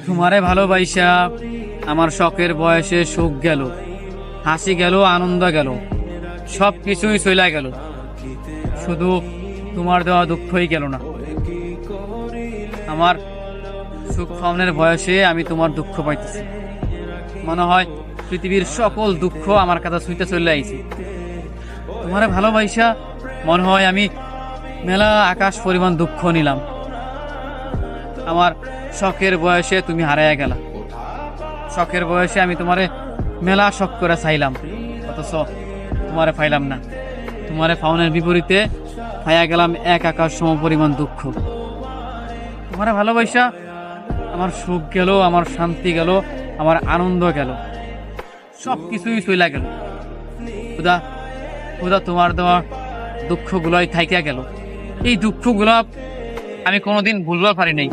তোমারে ভালোবাসা আমার শখের বয়সে সুখ গেল, হাসি গেল, আনন্দ গেল, সব কিছুই চলে গেল, শুধু তোমার দেওয়া দুঃখই গেল না। আমার সুখ পাওনের বয়সে আমি তোমার দুঃখ পাইতেছি। মনে হয় পৃথিবীর সকল দুঃখ আমার কাছে ছুঁইতে চলে আইছে। তোমারে ভালোবাসা মনে হয় আমি মেলা আকাশ পরিমাণ দুঃখ নিলাম। আমার শখের বয়সে তুমি হারাইয়া গেলা। শখের বয়সে আমি তোমারে মেলা শখ করে চাইলাম, অথচ তোমারে পাইলাম না। তোমারে পাওনের বিপরীতে পাইয়া গেলাম এক আকাশ সম পরিমাণ দুঃখ। তোমারে ভালোবাসা আমার সুখ গেল, আমার শান্তি গেল, আমার আনন্দ গেল, সব কিছুই চইলা গেল। খুদা খুদা তোমার দেওয়া দুঃখগুলোই থাইকা গেল। এই দুঃখগুলো আমি কোনোদিন ভুলবার পারি নাই।